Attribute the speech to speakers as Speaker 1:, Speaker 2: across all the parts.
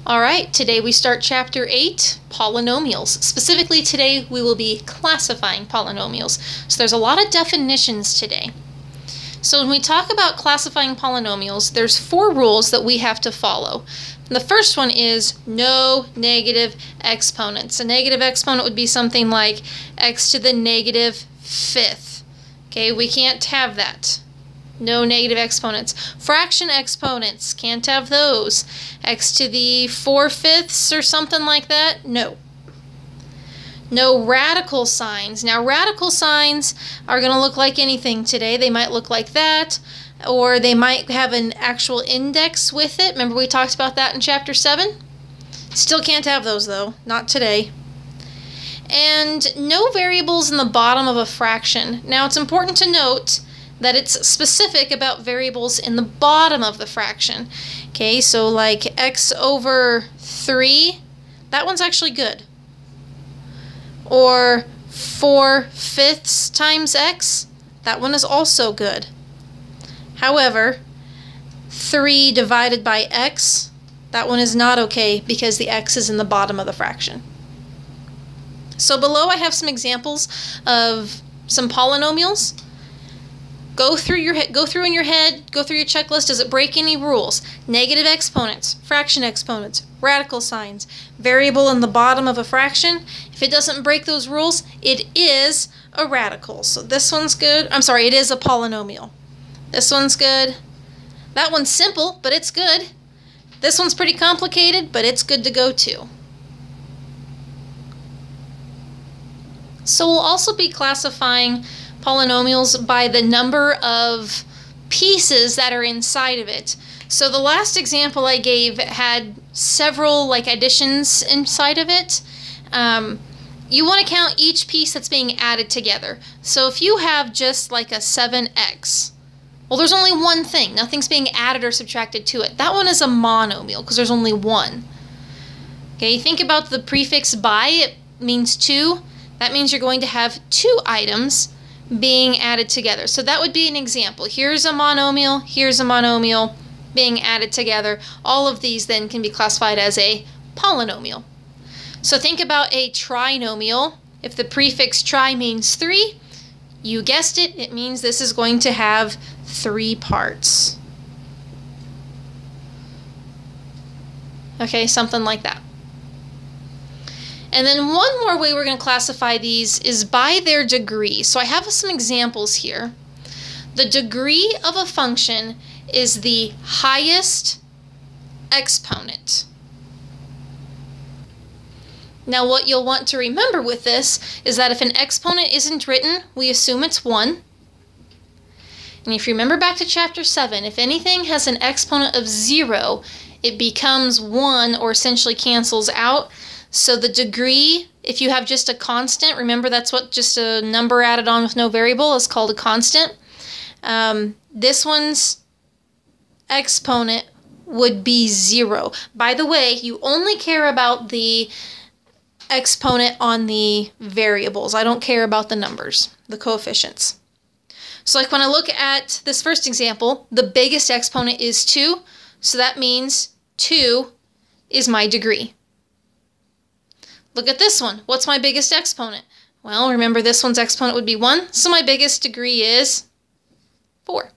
Speaker 1: Alright, today we start Chapter 8, Polynomials. Specifically today we will be classifying polynomials. So there's a lot of definitions today. So when we talk about classifying polynomials, there's 4 rules that we have to follow. And the first one is no negative exponents. A negative exponent would be something like x to the negative 5th. Okay, we can't have that. No negative exponents. Fraction exponents, can't have those. X to the 4/5 or something like that, no. No radical signs. Now radical signs are going to look like anything today. They might look like that, or they might have an actual index with it. Remember we talked about that in Chapter 7? Still can't have those though, not today. And no variables in the bottom of a fraction. Now it's important to note that it's specific about variables in the bottom of the fraction. Okay, so like x over 3, that one's actually good. Or 4/5 times x, that one is also good. However, 3 divided by x, that one is not okay because the x is in the bottom of the fraction. So below I have some examples of some polynomials. Go through in your head, go through your checklist. Does it break any rules? Negative exponents, fraction exponents, radical signs, variable in the bottom of a fraction. If it doesn't break those rules, it is a radical. So this one's good. I'm sorry, it is a polynomial. This one's good. That one's simple, but it's good. This one's pretty complicated, but it's good to go too. So we'll also be classifying polynomials by the number of pieces that are inside of it. So the last example I gave had several additions inside of it. You want to count each piece that's being added together. So if you have just like a 7x, well, there's only one thing. Nothing's being added or subtracted to it. That one is a monomial because there's only one. Okay, think about the prefix by. It means 2. That means you're going to have 2 items being added together. So that would be an example. Here's a monomial being added together. All of these then can be classified as a polynomial. So think about a trinomial. If the prefix tri means 3, you guessed it, it means this is going to have 3 parts. Okay, something like that. And then one more way we're going to classify these is by their degree. So I have some examples here. The degree of a function is the highest exponent. Now what you'll want to remember with this is that if an exponent isn't written, we assume it's 1. And if you remember back to Chapter 7, if anything has an exponent of 0, it becomes 1 or essentially cancels out. So the degree, if you have just a constant, remember that's what just a number added on with no variable is called a constant. This one's exponent would be 0. By the way, you only care about the exponent on the variables. I don't care about the numbers, the coefficients. So like when I look at this first example, the biggest exponent is 2. So that means 2 is my degree. Look at this one. What's my biggest exponent? Well, remember this one's exponent would be 1, so my biggest degree is 4.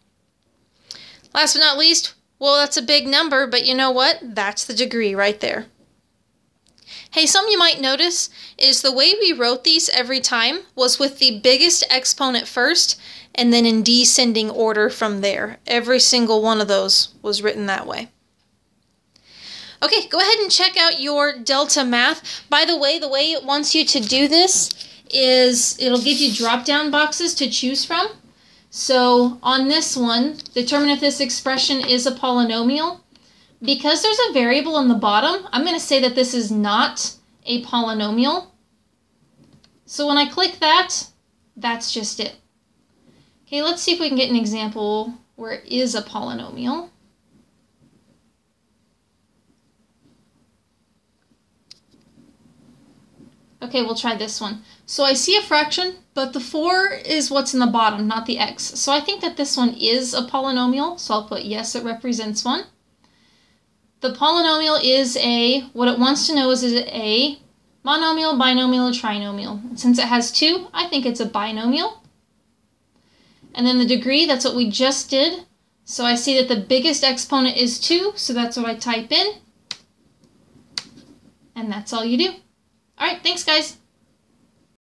Speaker 1: Last but not least, well, that's a big number, but you know what? That's the degree right there. Hey, something you might notice is the way we wrote these every time was with the biggest exponent first, and then in descending order from there. Every single one of those was written that way. Okay, go ahead and check out your Delta Math. By the way it wants you to do this is it'll give you drop-down boxes to choose from. So on this one, determine if this expression is a polynomial. Because there's a variable in the bottom, I'm going to say that this is not a polynomial. So when I click that, that's just it. Okay, let's see if we can get an example where it is a polynomial. Okay, we'll try this one. So I see a fraction, but the 4 is what's in the bottom, not the x. So I think that this one is a polynomial, so I'll put yes, it represents one. the polynomial is what it wants to know is it a monomial, binomial, or trinomial? And since it has 2, I think it's a binomial. And then the degree, that's what we just did. So I see that the biggest exponent is 2, so that's what I type in. And that's all you do. All right, thanks, guys.